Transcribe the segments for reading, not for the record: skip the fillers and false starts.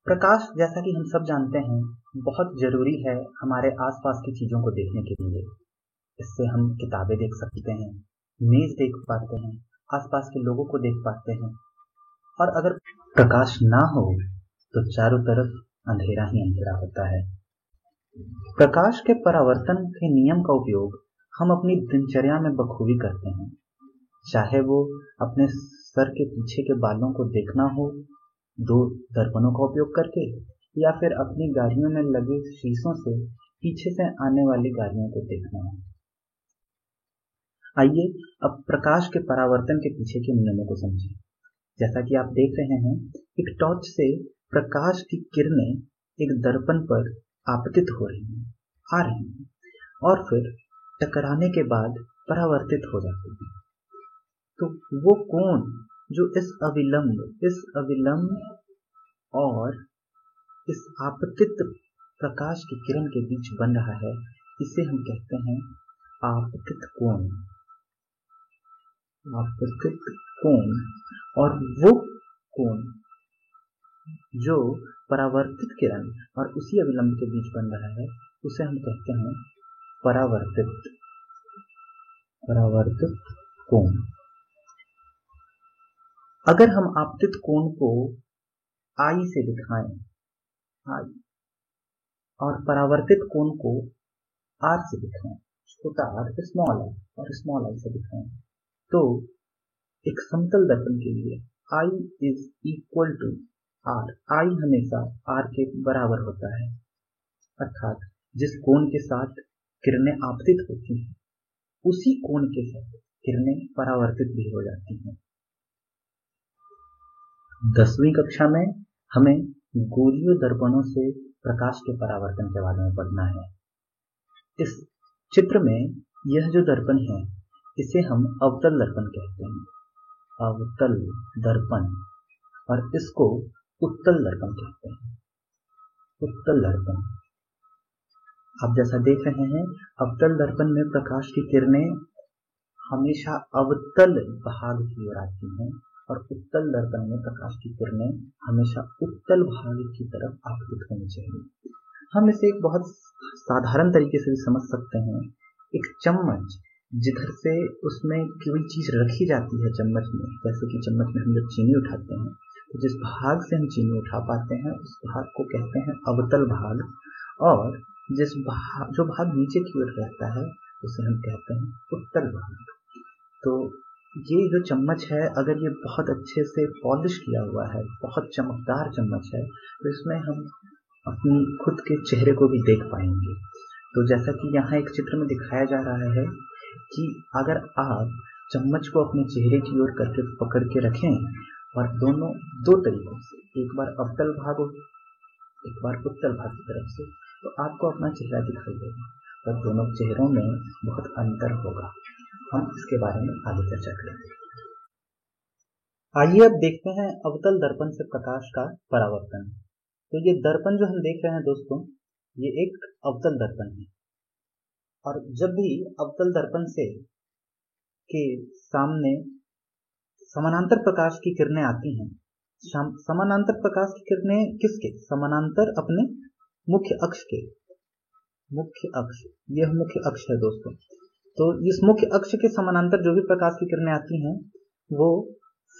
प्रकाश, जैसा कि हम सब जानते हैं, बहुत जरूरी है हमारे आसपास की चीजों को देखने के लिए। इससे हम किताबें देख सकते हैं, मेज देख पाते हैं, आसपास के लोगों को देख पाते हैं। और अगर प्रकाश ना हो तो चारों तरफ अंधेरा ही अंधेरा होता है। प्रकाश के परावर्तन के नियम का उपयोग हम अपनी दिनचर्या में बखूबी करते हैं, चाहे वो अपने सर के पीछे के बालों को देखना हो 2 दर्पणों का उपयोग करके, या फिर अपनी गाड़ियों में लगे शीशों से पीछे से आने वाली गाड़ियों को देखना हो। आइए अब प्रकाश के परावर्तन के पीछे के नियमों को समझें। जैसा कि आप देख रहे हैं, एक टॉर्च से प्रकाश की किरणें एक दर्पण पर आपतित हो रही हैं, आ रही हैं, और फिर टकराने के बाद परावर्तित हो जाती हैं। तो वो कोण जो इस अविलंब और इस आपतित प्रकाश की किरण के बीच बन रहा है, इसे हम कहते हैं आपतित कोण। आपतित कोण। और वो कोण जो परावर्तित किरण और उसी अविलंब के बीच बन रहा है, उसे हम कहते हैं परावर्तित कोण। अगर हम आपतित कोण को आई से दिखाएं, आई, और परावर्तित कोण को आर से दिखाएं, छोटा आर स्मॉल आर और स्मॉल आई से दिखाएं, तो एक समतल दर्पण के लिए I is equal to R. I हमेशा आर के बराबर होता है, अर्थात जिस कोण के साथ किरणें आपतित होती हैं, उसी कोण के साथ किरणें परावर्तित भी हो जाती हैं। 10वीं कक्षा में हमें गोलीय दर्पणों से प्रकाश के परावर्तन के बारे में पढ़ना है। इस चित्र में यह जो दर्पण है, इसे हम अवतल दर्पण कहते हैं, अवतल दर्पण, और इसको उत्तल दर्पण कहते हैं, उत्तल दर्पण। आप जैसा देख रहे हैं, अवतल दर्पण में प्रकाश की किरणें हमेशा अवतल भाग की ओर आती हैं, और उत्तल दर्पण में प्रकाश की किरणें हमेशा उत्तल भाग की तरफ आपतित होनी चाहिए। हम इसे एक बहुत साधारण तरीके से भी समझ सकते हैं। एक चम्मच, जिधर से उसमें कोई चीज रखी जाती है चम्मच में, जैसे कि चम्मच में हम जब चीनी उठाते हैं, तो जिस भाग से हम चीनी उठा पाते हैं उस भाग को कहते हैं अवतल भाग, और जो भाग नीचे की ओर रहता है उसे हम कहते हैं उत्तल भाग। तो ये जो चम्मच है, अगर ये बहुत अच्छे से पॉलिश किया हुआ है, बहुत चमकदार चम्मच है, तो इसमें हम अपनी खुद के चेहरे को भी देख पाएंगे। तो जैसा कि यहाँ एक चित्र में दिखाया जा रहा है कि अगर आप चम्मच को अपने चेहरे की ओर करके पकड़ के रखें, और दोनों 2 तरीकों से, एक बार अवतल भाग और एक बार उत्तल भाग की तरफ से, तो आपको अपना चेहरा दिखाई देगा, और दोनों चेहरों में बहुत अंतर होगा। हम इसके बारे में आगे चर्चा करेंगे। आइए अब देखते हैं अवतल दर्पण से प्रकाश का परावर्तन। तो ये दर्पण जो हम देख रहे हैं दोस्तों, ये एक अवतल दर्पण है, और जब भी अवतल दर्पण से के सामने समानांतर प्रकाश की किरणें आती हैं, समानांतर प्रकाश की किरणें किसके समानांतर? अपने मुख्य अक्ष के। मुख्य अक्ष, यह मुख्य अक्ष है दोस्तों। तो इस मुख्य अक्ष के समानांतर जो भी प्रकाश की किरणें आती हैं, वो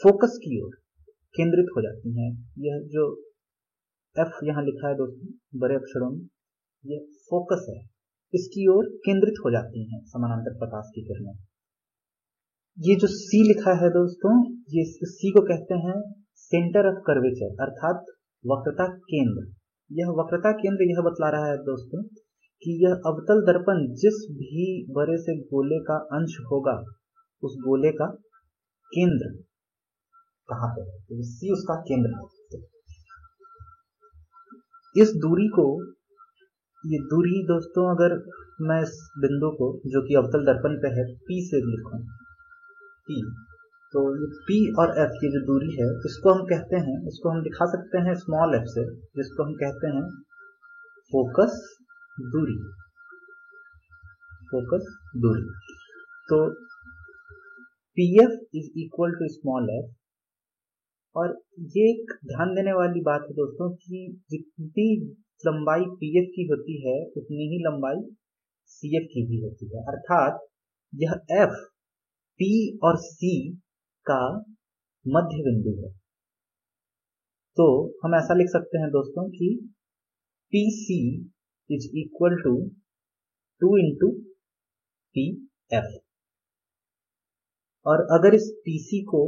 फोकस की ओर केंद्रित हो जाती हैं। यह जो F यहाँ लिखा है दोस्तों बड़े अक्षरों में, यह फोकस है, इसकी ओर केंद्रित हो जाती हैं समानांतर प्रकाश की किरणें। ये जो C लिखा है दोस्तों, ये C को कहते हैं सेंटर ऑफ कर्वेचर, अर्थात वक्रता केंद्र। यह वक्रता केंद्र यह बतला रहा है दोस्तों कि यह अवतल दर्पण जिस भी बड़े से गोले का अंश होगा, उस गोले का केंद्र कहाँ पे है, तो C उसका केंद्र है। इस दूरी को, ये दूरी दोस्तों, अगर मैं इस बिंदु को जो कि अवतल दर्पण पे है P से लिखूं, P, तो ये P और F की जो दूरी है, इसको हम कहते हैं, इसको हम दिखा सकते हैं स्मॉल f से, जिसको हम कहते हैं फोकस दूरी। फोकस दूरी। तो PF is equal to small f और ये एक ध्यान देने वाली बात है दोस्तों कि जितनी लंबाई पीएफ की होती है उतनी ही लंबाई सीएफ की भी होती है, अर्थात यह एफ पी और सी का मध्य बिंदु है। तो हम ऐसा लिख सकते हैं दोस्तों कि P C is equal to 2 into P F. और अगर इस पीसी को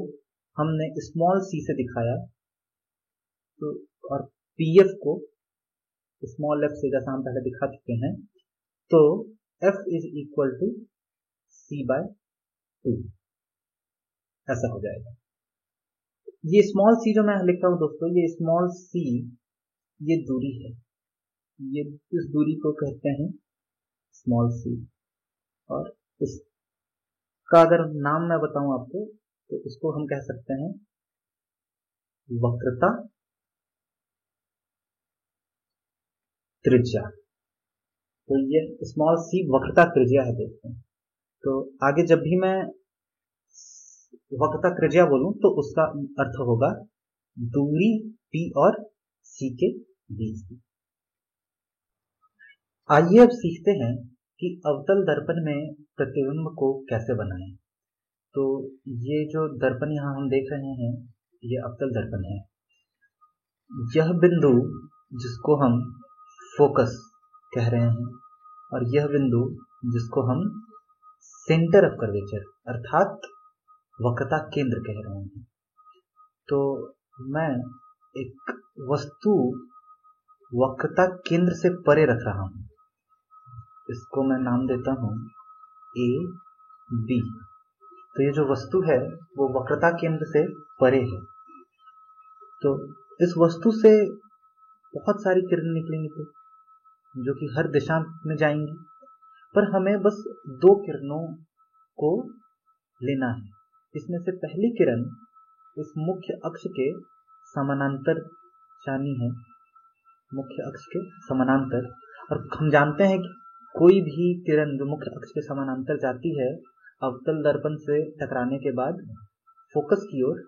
हमने स्मॉल सी से दिखाया तो, और पीएफ को स्मॉल एफ से, जैसा हम पहले दिखा चुके हैं, तो F is equal to C by 2 ऐसा हो जाएगा। ये स्मॉल सी जो मैं लिख रहा हूं दोस्तों, ये स्मॉल सी ये दूरी है, ये इस दूरी को कहते हैं स्मॉल सी। और इसका अगर नाम मैं बताऊं आपको तो इसको हम कह सकते हैं वक्रता त्रिज्या। तो ये स्मॉल सी वक्रता त्रिज्या है दोस्तों। तो आगे जब भी मैं वक्रता त्रिज्या बोलूं तो उसका अर्थ होगा दूरी P और C के बीच की। आइए अब सीखते हैं कि अवतल दर्पण में प्रतिबिंब को कैसे बनाएं। तो ये जो दर्पण यहां हम देख रहे हैं ये अवतल दर्पण है। यह बिंदु जिसको हम फोकस कह रहे हैं और यह बिंदु जिसको हम सेंटर ऑफ कर्वेचर अर्थात वक्रता केंद्र कह रहे हैं। तो मैं एक वस्तु वक्रता केंद्र से परे रख रहा हूं, इसको मैं नाम देता हूं ए बी। तो ये जो वस्तु है वो वक्रता केंद्र से परे है। तो इस वस्तु से बहुत सारी किरण निकलेंगी तो जो कि हर दिशा में जाएंगी, पर हमें बस 2 किरणों को लेना है। इसमें से पहली किरण इस मुख्य अक्ष के समानांतर जानी है, मुख्य अक्ष के समानांतर। और हम जानते हैं कि कोई भी किरण जो मुख्य अक्ष के समानांतर जाती है अवतल दर्पण से टकराने के बाद फोकस की ओर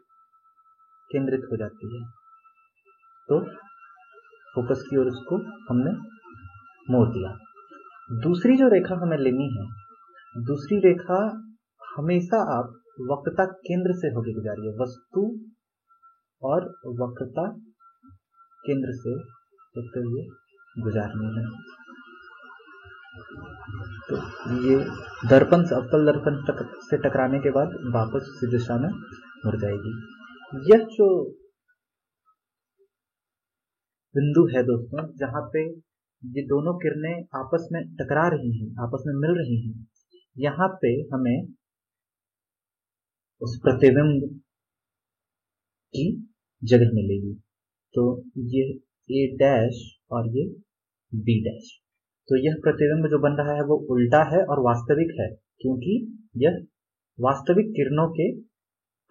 केंद्रित हो जाती है। तो फोकस की ओर उसको हमने मोड़ दिया। दूसरी जो रेखा हमें लेनी है, दूसरी रेखा हमेशा आप वक्रता केंद्र से होकर गुजारिए, वस्तु और वक्रता केंद्र से होते हुए गुजारनी है। तो ये दर्पण से अवतल दर्पण से टकराने के बाद वापस उसी दिशा में मुड़ जाएगी। यह जो बिंदु है दोस्तों जहां पे ये दोनों किरणें आपस में टकरा रही हैं, आपस में मिल रही हैं, यहाँ पे हमें उस प्रतिबिंब की जगह मिलेगी। तो ये ए डैश और ये बी डैश। तो यह प्रतिबिंब जो बन रहा है वो उल्टा है और वास्तविक है, क्योंकि यह वास्तविक किरणों के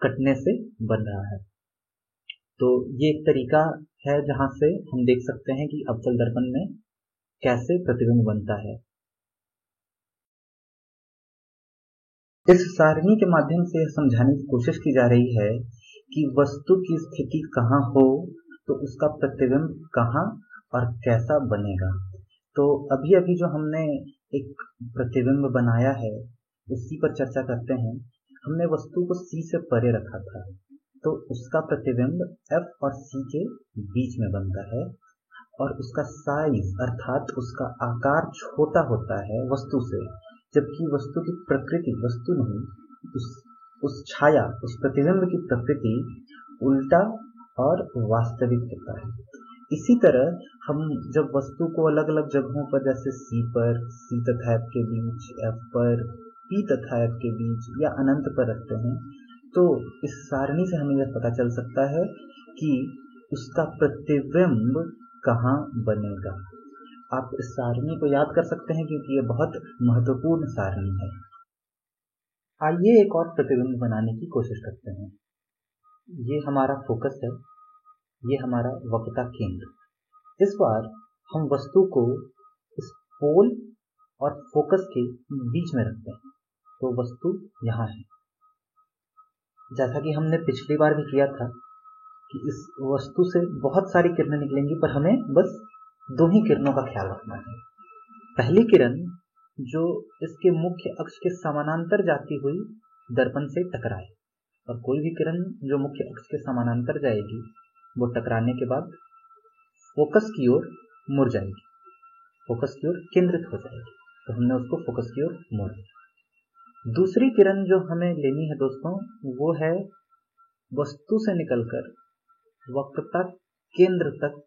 कटने से बन रहा है। तो ये एक तरीका है जहां से हम देख सकते हैं कि अवतल दर्पण में कैसे प्रतिबिंब बनता है। इस सारणी के माध्यम से यह समझाने की कोशिश की जा रही है कि वस्तु की स्थिति कहाँ हो तो उसका प्रतिबिंब कहाँ और कैसा बनेगा। तो अभी अभी जो हमने एक प्रतिबिंब बनाया है उसी पर चर्चा करते हैं। हमने वस्तु को C से परे रखा था, तो उसका प्रतिबिंब F और C के बीच में बनता है और उसका साइज अर्थात उसका आकार छोटा होता है वस्तु से, जबकि वस्तु की प्रकृति, वस्तु नहीं, उस छाया, उस प्रतिबिंब की प्रकृति उल्टा और वास्तविक होता है। इसी तरह हम जब वस्तु को अलग अलग जगहों पर जैसे C पर, C तथा F के बीच, F पर, P तथा F के बीच या अनंत पर रखते हैं, तो इस सारणी से हमें यह पता चल सकता है कि उसका प्रतिबिंब कहाँ बनेगा। आप इस सारणी को याद कर सकते हैं क्योंकि यह बहुत महत्वपूर्ण सारणी है। आइए एक और प्रतिबिंब बनाने की कोशिश करते हैं। ये हमारा फोकस है, ये हमारा वक्रता केंद्र। इस बार हम वस्तु को इस पोल और फोकस के बीच में रखते हैं। तो वस्तु यहाँ है, जैसा कि हमने पिछली बार भी किया था। कि इस वस्तु से बहुत सारी किरणें निकलेंगी, पर हमें बस 2 ही किरणों का ख्याल रखना है। पहली किरण जो इसके मुख्य अक्ष के समानांतर जाती हुई दर्पण से टकराए, और कोई भी किरण जो मुख्य अक्ष के समानांतर जाएगी वो टकराने के बाद फोकस की ओर मुड़ जाएगी, फोकस की ओर केंद्रित हो जाएगी, तो हमने उसको फोकस की ओर मोड़ दिया। दूसरी किरण जो हमें लेनी है दोस्तों, वो है वस्तु से निकलकर वक्रता केंद्र तक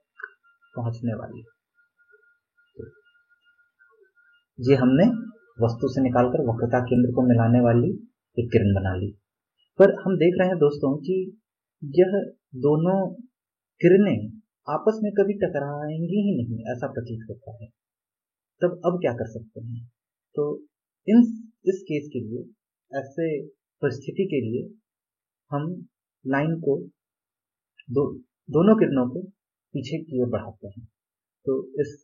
पहुंचने वाली। ये हमने वस्तु से निकालकर वक्रता केंद्र को मिलाने वाली एक किरण बना ली। पर हम देख रहे हैं दोस्तों कि यह दोनों किरणें आपस में कभी टकराएंगी ही नहीं, ऐसा प्रतीत होता है। तब अब क्या कर सकते हैं? तो इस केस के लिए, ऐसे परिस्थिति के लिए हम लाइन को दोनों किरणों को पीछे की ओर बढ़ाते हैं। तो इस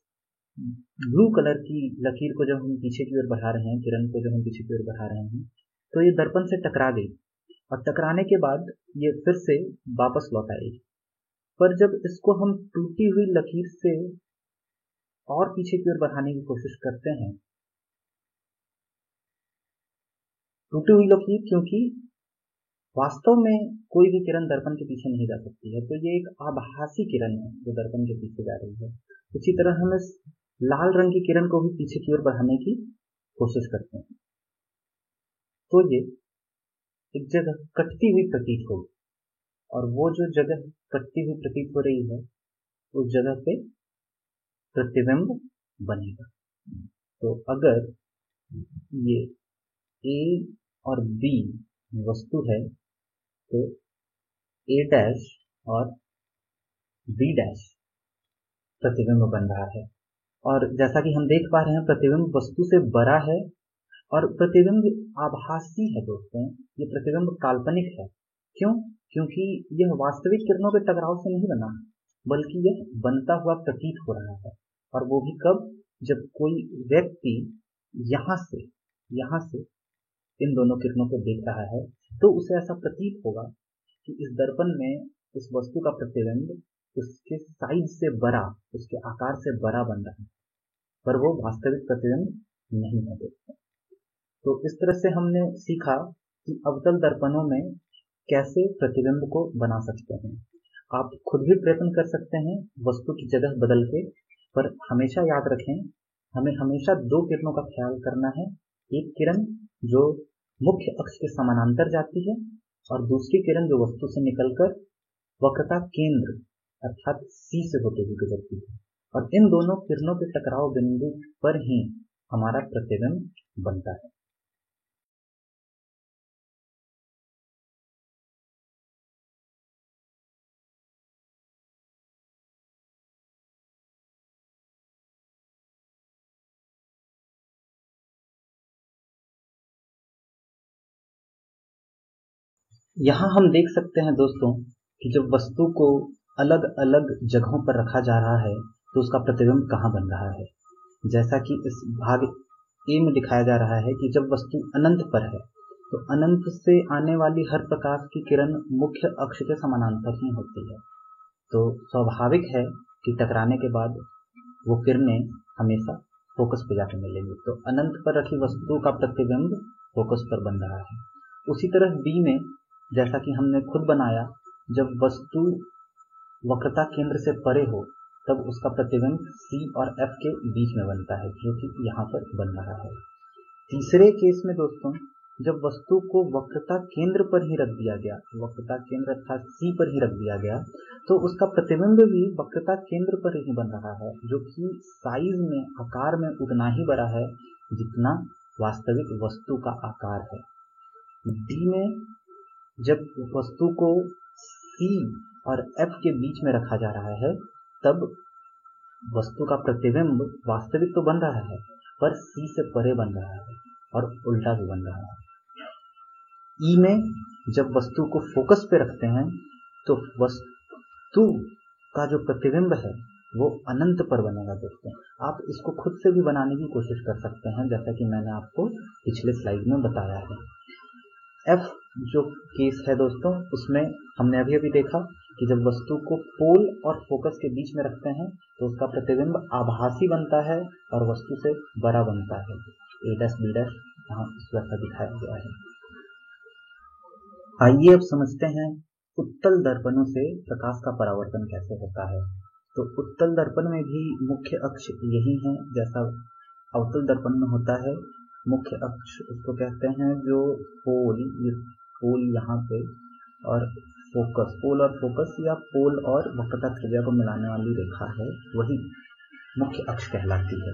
ब्लू कलर की लकीर को जब हम पीछे की ओर बढ़ा रहे हैं, किरण को जब हम पीछे की ओर बढ़ा रहे हैं, तो ये दर्पण से टकरा गई, और टकराने के बाद ये फिर से वापस लौट आएगी। पर जब इसको हम टूटी हुई लकीर से और पीछे की ओर बढ़ाने की कोशिश करते हैं, टूटी हुई लकीर, क्योंकि वास्तव में कोई भी किरण दर्पण के पीछे नहीं जा सकती है, तो ये एक आभासी किरण है जो दर्पण के पीछे जा रही है। उसी तरह हम इस लाल रंग की किरण को भी पीछे की ओर बढ़ाने की कोशिश करते हैं, तो ये एक जगह कटती हुई प्रतीत होगी, और वो जो जगह कटती हुई प्रतीत हो रही है उस जगह पे प्रतिबिंब बनेगा। तो अगर ये ए और बी वस्तु है, तो ए डैश और बी डैश प्रतिबिंब बन रहा है। और जैसा कि हम देख पा रहे हैं, प्रतिबिंब वस्तु से बड़ा है, और प्रतिबिंब आभासी है दोस्तों, ये प्रतिबिंब काल्पनिक है। क्यों? क्योंकि यह वास्तविक किरणों के टकराव से नहीं बना, बल्कि यह बनता हुआ प्रतीत हो रहा है। और वो भी कब? जब कोई व्यक्ति यहाँ से इन दोनों किरणों को देख रहा है, तो उसे ऐसा प्रतीत होगा कि इस दर्पण में इस वस्तु का प्रतिबिंब उसके साइज से बड़ा, उसके आकार से बड़ा बन रहा है, पर वो वास्तविक प्रतिबिंब नहीं है दोस्तों। तो इस तरह से हमने सीखा कि अवतल दर्पणों में कैसे प्रतिबिंब को बना सकते हैं। आप खुद भी प्रयत्न कर सकते हैं वस्तु की जगह बदल के, पर हमेशा याद रखें, हमें हमेशा 2 किरणों का ख्याल करना है। एक किरण जो मुख्य अक्ष के समानांतर जाती है, और दूसरी किरण जो वस्तु से निकलकर वक्रता केंद्र अर्थात सी से होते हुए गुजरती है, और इन दोनों किरणों के टकराव बिंदु पर ही हमारा प्रतिबिंब बनता है। यहाँ हम देख सकते हैं दोस्तों कि जब वस्तु को अलग अलग जगहों पर रखा जा रहा है, तो उसका प्रतिबिंब कहाँ बन रहा है। जैसा कि इस भाग ए में दिखाया जा रहा है कि जब वस्तु अनंत पर है, तो अनंत से आने वाली हर प्रकाश की किरण मुख्य अक्ष के समानांतर ही होती है। तो स्वाभाविक है कि टकराने के बाद वो किरणें हमेशा फोकस पे जाकर मिलेंगी। तो अनंत पर रखी वस्तु का प्रतिबिंब फोकस पर बन रहा है। उसी तरह बी में, जैसा कि हमने खुद बनाया, जब वस्तु वक्रता केंद्र से परे हो, तब उसका प्रतिबिंब सी और एफ के बीच में बनता है, जो कि यहाँ पर बन रहा है। तीसरे केस में दोस्तों, जब वस्तु को वक्रता केंद्र पर ही रख दिया गया, वक्रता केंद्र अर्थात सी पर ही रख दिया गया, तो उसका प्रतिबिंब भी वक्रता केंद्र पर ही बन रहा है, जो कि साइज में, आकार में उतना ही बड़ा है जितना वास्तविक वस्तु का आकार है। डी में जब वस्तु को सी और एफ के बीच में रखा जा रहा है, तब वस्तु का प्रतिबिंब वास्तविक तो बन रहा है, पर सी से परे बन रहा है, और उल्टा भी बन रहा है। ई में जब वस्तु को फोकस पे रखते हैं, तो वस्तु का जो प्रतिबिंब है वो अनंत पर बनेगा दोस्तों। आप इसको खुद से भी बनाने की कोशिश कर सकते हैं, जैसा कि मैंने आपको पिछले स्लाइड में बताया है। एफ जो केस है दोस्तों, उसमें हमने अभी देखा कि जब वस्तु को पोल और फोकस के बीच में रखते हैं तो उसका प्रतिबिंब आभासी बनता है और वस्तु से बड़ा बनता है। A' B' यहाँ इस वैसा दिखाया गया है। आइए अब समझते हैं उत्तल दर्पणों से प्रकाश का परावर्तन कैसे होता है। तो उत्तल दर्पण में भी मुख्य अक्ष यही है जैसा अवतल दर्पण में होता है। मुख्य अक्ष उसको कहते हैं जो पोल यहाँ पे और फोकस, पोल और फोकस या पोल और वक्रता त्रिज्या को मिलाने वाली रेखा है, वही मुख्य अक्ष कहलाती है।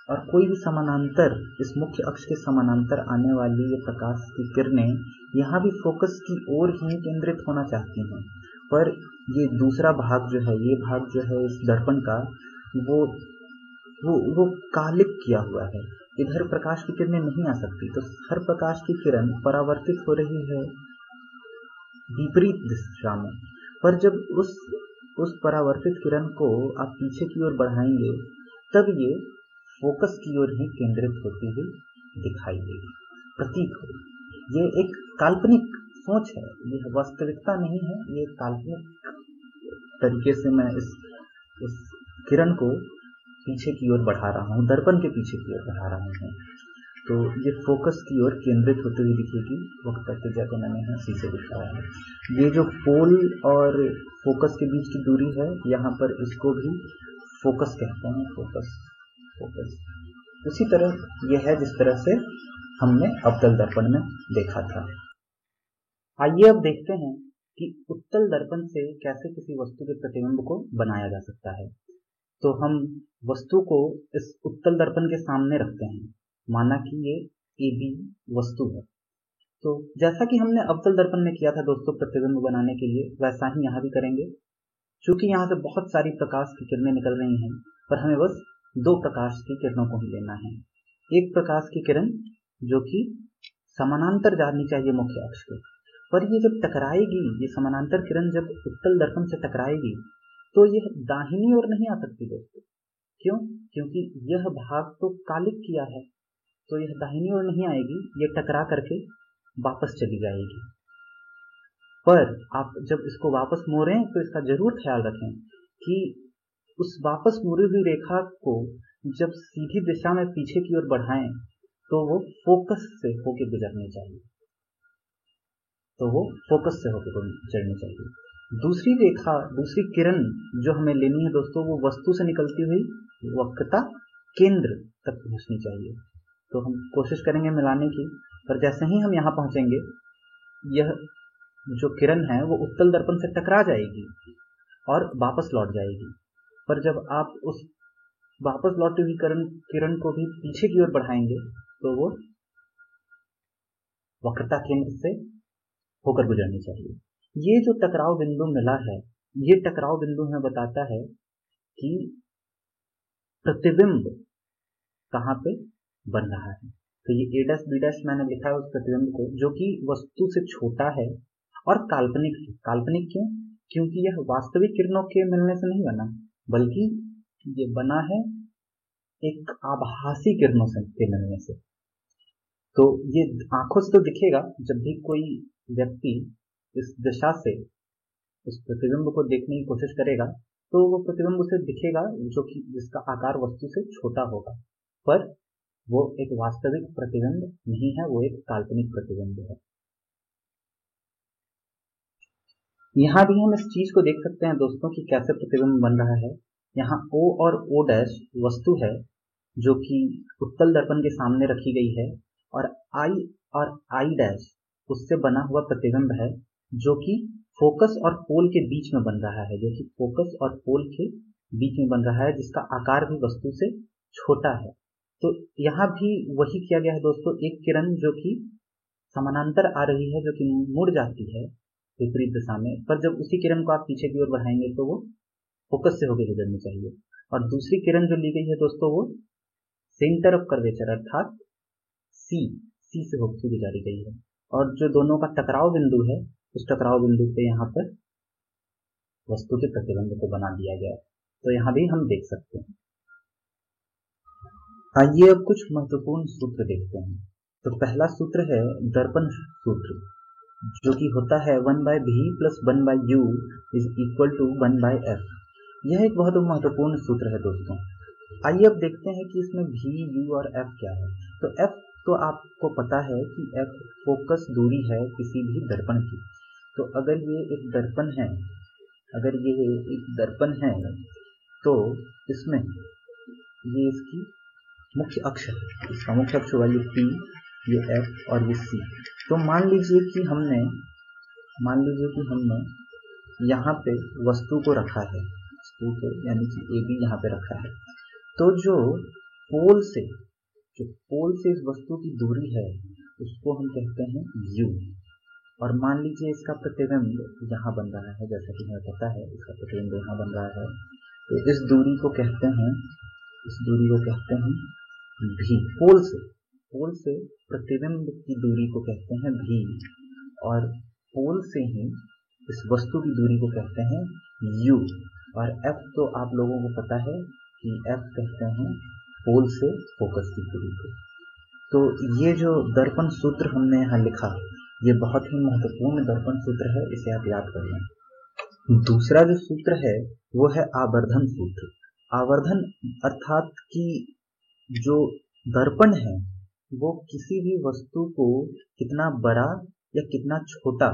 और कोई भी समानांतर, इस मुख्य अक्ष के समानांतर आने वाली ये प्रकाश की किरणें यहाँ भी फोकस की ओर ही केंद्रित होना चाहती हैं, पर ये दूसरा भाग जो है, ये भाग जो है इस दर्पण का, वो कालिक किया हुआ है। इधर प्रकाश की किरणें नहीं आ सकती, तो हर प्रकाश की किरण परावर्तित हो रही है विपरीत दिशा में। पर जब उस परावर्तित किरण को आप पीछे की ओर बढ़ाएंगे तब ये फोकस की ओर ही केंद्रित होती हुई दिखाई देगी, प्रतीत होगी। ये एक काल्पनिक सोच है, यह वास्तविकता नहीं है। ये काल्पनिक तरीके से मैं इस किरण को पीछे की ओर बढ़ा रहा हूँ, दर्पण के पीछे की ओर बढ़ा रहा हूँ, तो ये फोकस की ओर केंद्रित होते हुए दिखेगी। वक्रता त्रिज्या को मैंने यहाँ C से दिखाया है। ये जो पोल और फोकस के बीच की दूरी है, यहाँ पर इसको भी फोकस कहते हैं, फोकस। उसी तरह यह है जिस तरह से हमने अवतल दर्पण में देखा था। आइए अब देखते हैं कि उत्तल दर्पण से कैसे किसी वस्तु के प्रतिबिंब को बनाया जा सकता है। तो हम वस्तु को इस उत्तल दर्पण के सामने रखते हैं, माना कि ये AB वस्तु है। तो जैसा कि हमने अवतल दर्पण में किया था दोस्तों प्रतिबिंब बनाने के लिए, वैसा ही यहाँ भी करेंगे। चूंकि यहाँ से बहुत सारी प्रकाश की किरणें निकल रही हैं, पर हमें बस 2 प्रकाश की किरणों को ही लेना है। एक प्रकाश की किरण जो कि समानांतर जानी चाहिए मुख्य अक्ष के, पर ये जब टकराएगी, ये समानांतर किरण जब उत्तल दर्पण से टकराएगी तो यह दाहिनी ओर नहीं आ सकती दोस्तों। क्यों? क्योंकि यह भाग तो कालिक किया है, तो यह दाहिनी ओर नहीं आएगी, ये टकरा करके वापस चली जाएगी। पर आप जब इसको वापस मोड़ें तो इसका जरूर ख्याल रखें कि उस वापस मुड़ी हुई रेखा को जब सीधी दिशा में पीछे की ओर बढ़ाएं तो वो फोकस से होकर गुजरनी चाहिए, दूसरी रेखा, दूसरी किरण जो हमें लेनी है दोस्तों, वो वस्तु से निकलती हुई वक्रता केंद्र तक पहुंचनी चाहिए। तो हम कोशिश करेंगे मिलाने की, पर जैसे ही हम यहाँ पहुंचेंगे यह जो किरण है वो उत्तल दर्पण से टकरा जाएगी और वापस लौट जाएगी। पर जब आप उस वापस लौटी हुई किरण को भी पीछे की ओर बढ़ाएंगे तो वो वक्रता केंद्र से होकर गुजरनी चाहिए। ये जो टकराव बिंदु मिला है, ये टकराव बिंदु हमें बताता है कि प्रतिबिंब कहाँ पे बन रहा है। तो ये A' B' मैंने लिखा है उस प्रतिबिंब को, जो कि वस्तु से छोटा है और काल्पनिक है। काल्पनिक क्यों? क्योंकि यह वास्तविक किरणों के मिलने से नहीं बना, बल्कि ये बना है एक आभासी किरणों से के मिलने से। तो ये आंखों से तो दिखेगा, जब भी कोई व्यक्ति इस दिशा से उस प्रतिबिंब को देखने की कोशिश करेगा तो वो प्रतिबिंब उसे दिखेगा जो कि जिसका आकार वस्तु से छोटा होगा, पर वो एक वास्तविक प्रतिबिंब नहीं है, वो एक काल्पनिक प्रतिबिंब है। यहाँ भी हम इस चीज को देख सकते हैं दोस्तों कि कैसे प्रतिबिंब बन रहा है। यहाँ O और O' वस्तु है जो कि उत्तल दर्पण के सामने रखी गई है, और I और I' उससे बना हुआ प्रतिबिंब है जो कि फोकस और पोल के बीच में बन रहा है, जो कि फोकस और पोल के बीच में बन रहा है, जिसका आकार भी वस्तु से छोटा है। तो यहाँ भी वही किया गया है दोस्तों, एक किरण जो कि समानांतर आ रही है, जो कि मुड़ जाती है विपरीत दिशा में, पर जब उसी किरण को आप पीछे की ओर बढ़ाएंगे तो वो फोकस से होकर गुजरनी चाहिए। और दूसरी किरण जो ली गई है दोस्तों वो सेंटर ऑफ कर्वेचर अर्थात C से होकर गुजारी गई है, और जो दोनों का टकराव बिंदु है उस टकराव बिंदु पे यहाँ पर वस्तु के प्रतिबिंब को बना दिया गया है। तो यहाँ भी हम देख सकते हैं। आइए अब कुछ महत्वपूर्ण सूत्र देखते हैं। तो पहला सूत्र है दर्पण सूत्र। जो कि होता है 1/v plus 1/u is equal to 1/f। यह एक बहुत महत्वपूर्ण सूत्र है दोस्तों। आइए अब देखते हैं कि इसमें v, u और f क्या है। तो f तो आपको पता है कि f फोकस दूरी है किसी भी दर्पण की। तो अगर ये एक दर्पण है, तो इसमें ये इसकी मुख्य अक्ष है, इसका मुख्य अक्ष हुआ ये p, ये f और ये c। तो मान लीजिए कि हमने यहाँ पे वस्तु को रखा है, यानी कि AB यहाँ पे रखा है। तो जो पोल से इस वस्तु की दूरी है उसको हम कहते हैं u। और मान लीजिए इसका प्रतिबिंब यहाँ बन रहा है, जैसा कि हमें पता है इसका प्रतिबिंब यहाँ बन रहा है। तो इस दूरी को कहते हैं v। पोल से प्रतिबिंब की दूरी को कहते हैं v, और पोल से ही इस वस्तु की दूरी को कहते हैं u। और f तो आप लोगों को पता है कि f कहते हैं पोल से फोकस की दूरी को। तो ये जो दर्पण सूत्र हमने यहाँ लिखा, ये बहुत ही महत्वपूर्ण दर्पण सूत्र है, इसे आप याद कर लें। दूसरा जो सूत्र है वो है आवर्धन सूत्र। आवर्धन अर्थात कि जो दर्पण है वो किसी भी वस्तु को कितना बड़ा या कितना छोटा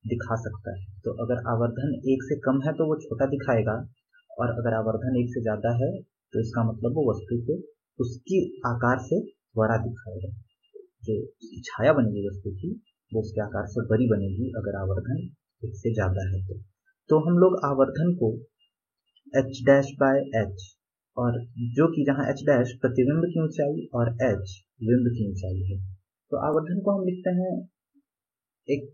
दिखा सकता है। तो अगर आवर्धन 1 से कम है तो वो छोटा दिखाएगा, और अगर आवर्धन 1 से ज्यादा है तो इसका मतलब वो वस्तु को उसकी आकार से बड़ा दिखाएगा। जो छाया बनेगी वस्तु की वो उसके आकार से बड़ी बनेगी अगर आवर्धन 1 से ज्यादा है तो हम लोग आवर्धन को h'/h, और जो कि जहाँ h' प्रतिबिंब की ऊंचाई और h बिंब की ऊंचाई है, तो आवर्धन को हम लिखते हैं एक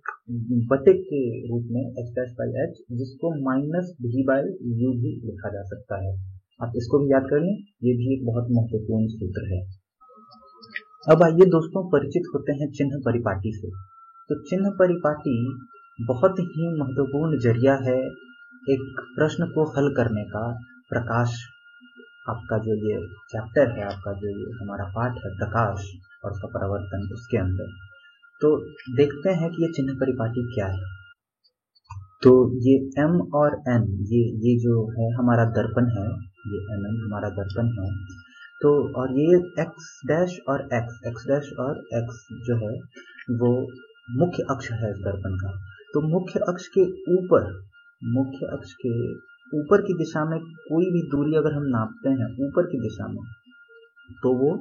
बटे के रूप में h'/h, जिसको -v/u भी लिखा जा सकता है। आप इसको भी याद कर लें, ये भी एक बहुत महत्वपूर्ण सूत्र है। अब आइए दोस्तों परिचित होते हैं चिन्ह परिपाटी से। तो चिन्ह परिपाटी बहुत ही महत्वपूर्ण जरिया है एक प्रश्न को हल करने का। प्रकाश, आपका जो ये चैप्टर है, आपका जो ये हमारा पाठ है प्रकाश और उसका परावर्तन, उसके अंदर तो देखते हैं कि ये चिन्ह परिपाटी क्या है। तो ये m और n, ये जो है हमारा दर्पण है, ये mm हमारा दर्पण है। तो और ये x' और x जो है वो मुख्य अक्ष है इस दर्पण का। तो मुख्य अक्ष के ऊपर की दिशा में कोई भी दूरी अगर हम नापते हैं ऊपर की दिशा में, तो वो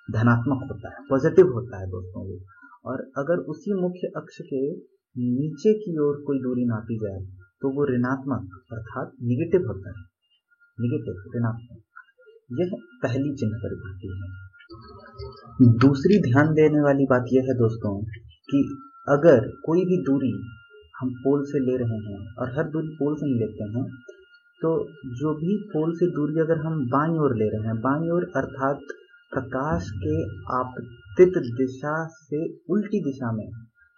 धनात्मक होता है, पॉजिटिव होता है दोस्तों वो। और अगर उसी मुख्य अक्ष के नीचे की ओर कोई दूरी नापी जाए तो वो ऋणात्मक अर्थात निगेटिव होता है, ऋणात्मक। यह पहली चिन्ह परिपाटी है। दूसरी ध्यान देने वाली बात यह है दोस्तों कि अगर कोई भी दूरी हम पोल से ले रहे हैं, और हर दूरी पोल से ही लेते हैं, तो जो भी पोल से दूरी अगर हम बाईं ओर ले रहे हैं, बाईं ओर अर्थात प्रकाश के आपतित दिशा से उल्टी दिशा में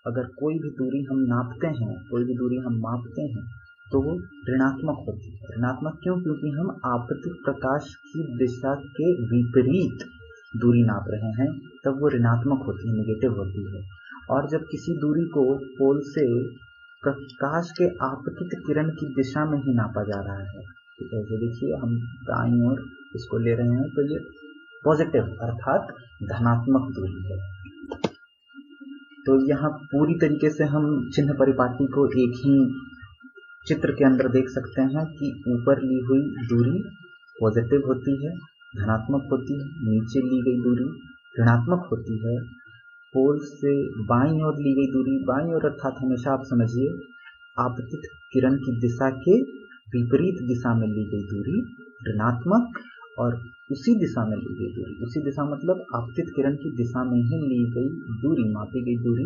अगर कोई भी दूरी हम नापते हैं, कोई भी दूरी हम मापते हैं, तो वो ऋणात्मक होती है। ऋणात्मक क्यों? क्योंकि हम आपतित प्रकाश की दिशा के विपरीत दूरी नाप रहे हैं, तब वो ऋणात्मक होती है, निगेटिव होती है। और जब किसी दूरी को पोल से प्रकाश के आपतित किरण की दिशा में ही नापा जा रहा है, तो ऐसे देखिए हम दाईं ओर इसको ले रहे हैं, तो ये पॉजिटिव अर्थात धनात्मक दूरी है। तो यहाँ पूरी तरीके से हम चिन्ह परिपाटी को एक ही चित्र के अंदर देख सकते हैं कि ऊपर ली हुई दूरी पॉजिटिव होती है, धनात्मक होती है, नीचे ली गई दूरी ऋणात्मक होती है। पोल से बाईं ओर ली गई दूरी, बाईं ओर अर्थात हमेशा आप समझिए आपतित किरण की दिशा के विपरीत दिशा में ली गई दूरी ऋणात्मक, और उसी दिशा में ली गई दूरी, उसी दिशा मतलब आपतित किरण की दिशा में ही ली गई दूरी, मापी गई दूरी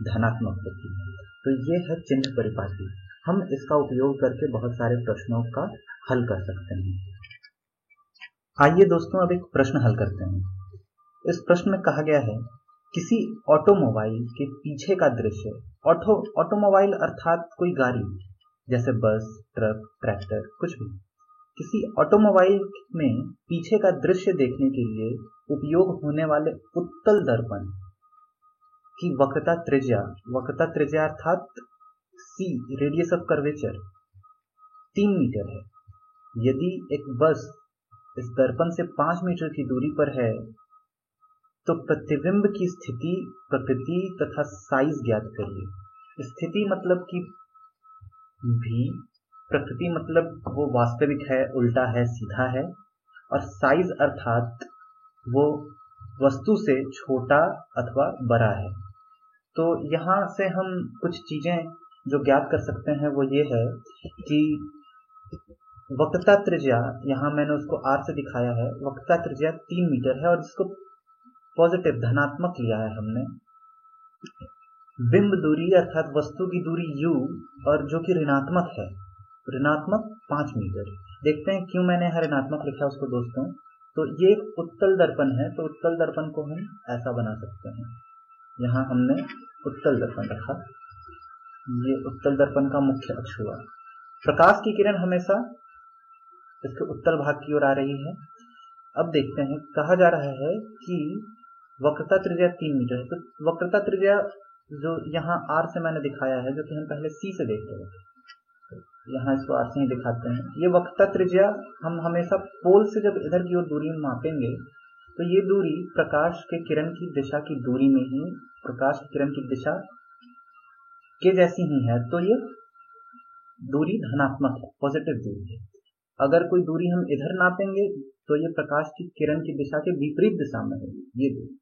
धनात्मक होती है। तो ये है चिन्ह परिपाटी। हम इसका उपयोग करके बहुत सारे प्रश्नों का हल कर सकते हैं। आइए दोस्तों अब एक प्रश्न हल करते हैं। इस प्रश्न में कहा गया है किसी ऑटोमोबाइल के पीछे का दृश्य, ऑटोमोबाइल अर्थात कोई गाड़ी जैसे बस, ट्रक, ट्रैक्टर, कुछ भी, किसी ऑटोमोबाइल में पीछे का दृश्य देखने के लिए उपयोग होने वाले उत्तल दर्पण कि वक्रता त्रिज्या अर्थात सी रेडियस ऑफ कर्वेचर 3 मीटर है। यदि एक बस इस दर्पण से 5 मीटर की दूरी पर है तो प्रतिबिंब की स्थिति, प्रकृति तथा साइज ज्ञात करिए। स्थिति मतलब कि भी, प्रकृति मतलब वो वास्तविक है, उल्टा है, सीधा है, और साइज अर्थात वो वस्तु से छोटा अथवा बड़ा है। तो यहाँ से हम कुछ चीजें जो ज्ञात कर सकते हैं वो ये है कि वक्रता त्रिज्या, यहाँ मैंने उसको r से दिखाया है, वक्रता त्रिज्या 3 मीटर है और जिसको पॉजिटिव धनात्मक लिया है हमने। बिंब दूरी अर्थात वस्तु की दूरी u और जो कि ऋणात्मक है, ऋणात्मक 5 मीटर। देखते हैं क्यों मैंने यहाँ ऋणात्मक लिखा उसको दोस्तों। तो ये एक उत्तल दर्पण है, तो उत्तल दर्पण को हम ऐसा बना सकते हैं। यहाँ हमने उत्तल दर्पण रखा, ये उत्तल दर्पण का मुख्य अक्ष हुआ। प्रकाश की किरण हमेशा इसके उत्तल भाग की ओर आ रही है। अब देखते हैं, कहा जा रहा है कि वक्रता त्रिज्या 3 मीटर है, तो वक्रता त्रिज्या जो यहाँ r से मैंने दिखाया है, जो कि हम पहले c से देख रहे थे, यहाँ इसको r से ही दिखाते हैं। ये वक्रता त्रिज्या हम हमेशा पोल से जब इधर की ओर दूरी मापेंगे तो ये दूरी प्रकाश के किरण की दिशा की दूरी में ही, प्रकाश की किरण की दिशा के जैसी ही है, तो ये दूरी धनात्मक है, पॉजिटिव दूरी है। अगर कोई दूरी हम इधर नापेंगे तो ये प्रकाश की किरण की दिशा के विपरीत दिशा में होगी ये दूरी,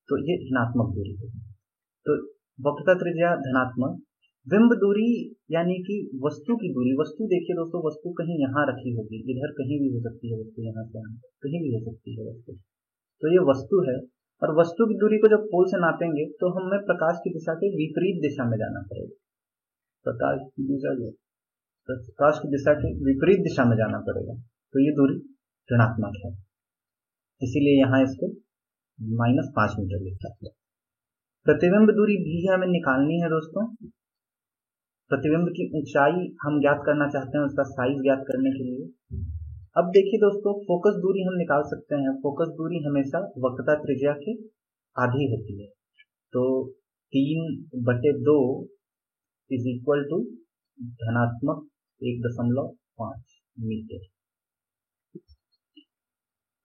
तो ये ऋणात्मक दूरी होगी। तो वक्रता त्रिज्या धनात्मक। बिंब दूरी यानी कि वस्तु की दूरी, वस्तु देखिए दोस्तों, वस्तु कहीं यहाँ रखी होगी, इधर कहीं भी हो सकती है वस्तु, यहाँ से यहाँ कहीं भी हो सकती है वस्तु, तो ये वस्तु है। और वस्तु की दूरी को जब पोल से नापेंगे तो हमें प्रकाश की दिशा के विपरीत दिशा में जाना पड़ेगा। प्रकाश की दिशा के विपरीत दिशा में जाना पड़ेगा, तो ये दूरी ऋणात्मक है, इसीलिए यहाँ इसको -5 मीटर लिखा है। प्रतिबिंब दूरी भी हमें निकालनी है दोस्तों। प्रतिबिंब की ऊंचाई हम ज्ञात करना चाहते हैं, उसका साइज ज्ञात करने के लिए। अब देखिए दोस्तों, फोकस दूरी हम निकाल सकते हैं। फोकस दूरी हमेशा वक्रता त्रिज्या के आधी होती है, तो 3/2 इज इक्वल टू धनात्मक 1.5 मीटर।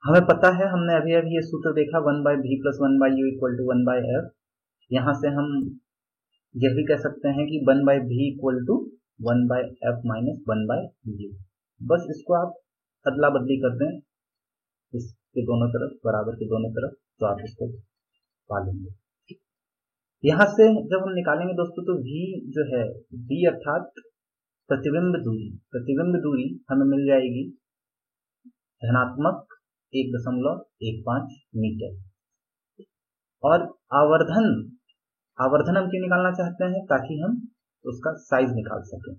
हमें पता है, हमने अभी अभी ये सूत्र देखा 1/v + 1/u = 1/f। यहाँ से हम यह भी कह सकते हैं कि 1/v = 1/f - 1/u। बस इसको आप अदला बदली कर दें इसके दोनों तरफ, बराबर के दोनों तरफ, तो आप इसको पा लेंगे। यहाँ से जब हम निकालेंगे दोस्तों तो v जो है, v अर्थात प्रतिबिंब दूरी हमें मिल जाएगी धनात्मक 1.15 मीटर। और आवर्धन हम क्यों निकालना चाहते हैं, ताकि हम उसका साइज निकाल सकें।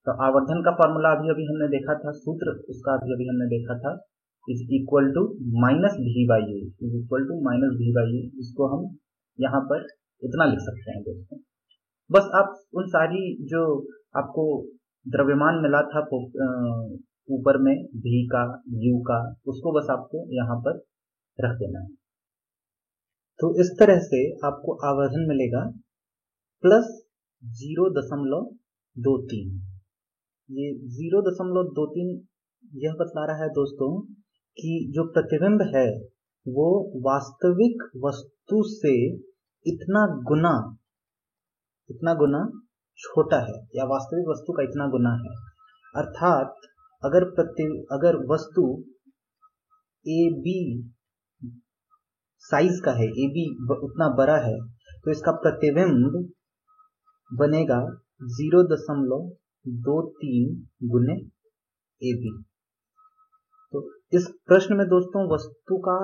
तो आवर्धन का फॉर्मूला अभी अभी हमने देखा था, सूत्र उसका अभी अभी हमने देखा था, इज इक्वल टू -v/u। इसको हम यहाँ पर इतना लिख सकते हैं दोस्तों। बस आप उन सारी जो आपको द्रव्यमान मिला था ऊपर में v का, u का, उसको बस आपको यहाँ पर रख देना है। तो इस तरह से आपको आवर्धन मिलेगा +0.23। ये 0.23 यह बतला रहा है दोस्तों कि जो प्रतिबिंब है वो वास्तविक वस्तु से इतना गुना छोटा है, या वास्तविक वस्तु का इतना गुना है। अर्थात अगर वस्तु AB साइज का है, AB उतना बड़ा है, तो इसका प्रतिबिंब बनेगा 0.23 गुने AB। तो इस प्रश्न में दोस्तों वस्तु का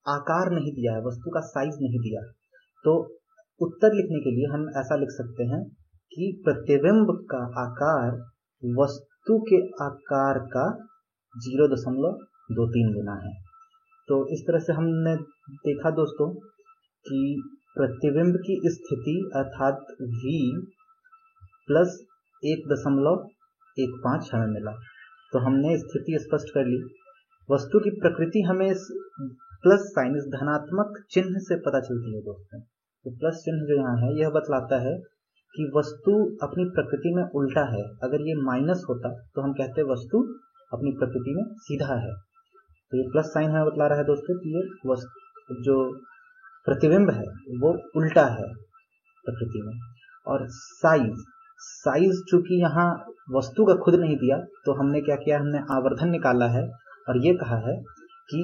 आकार नहीं दिया है, वस्तु का साइज नहीं दिया है, तो उत्तर लिखने के लिए हम ऐसा लिख सकते हैं कि प्रतिबिंब का आकार वस्तु के आकार का 0.23 गुना है। तो इस तरह से हमने देखा दोस्तों कि प्रतिबिंब की स्थिति अर्थात v + 1.15 हमें मिला। तो हमने स्थिति स्पष्ट कर ली। वस्तु की प्रकृति हमें इस प्लस साइन, इस धनात्मक चिन्ह से पता चलती है दोस्तों। तो प्लस चिन्ह जो यहाँ है यह बतलाता है कि वस्तु अपनी प्रकृति में उल्टा है। अगर ये माइनस होता तो हम कहते वस्तु अपनी प्रकृति में सीधा है। तो ये प्लस साइन हमें बतला रहा है दोस्तों कि ये वस्तु जो प्रतिबिंब है वो उल्टा है प्रकृति में। और साइज चूंकि यहाँ वस्तु का खुद नहीं दिया तो हमने क्या किया, हमने आवर्धन निकाला है और ये कहा है कि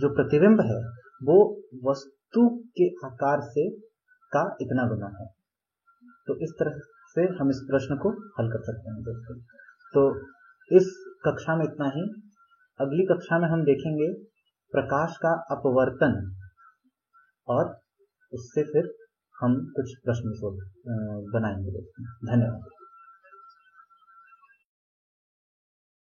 जो प्रतिबिंब है वो वस्तु के आकार से का इतना गुना है। तो इस तरह से हम इस प्रश्न को हल कर सकते हैं दोस्तों। तो इस कक्षा में इतना ही। अगली कक्षा में हम देखेंगे प्रकाश का अपवर्तन और उससे फिर हम कुछ प्रश्न बनाएंगे दोस्तों। धन्यवाद।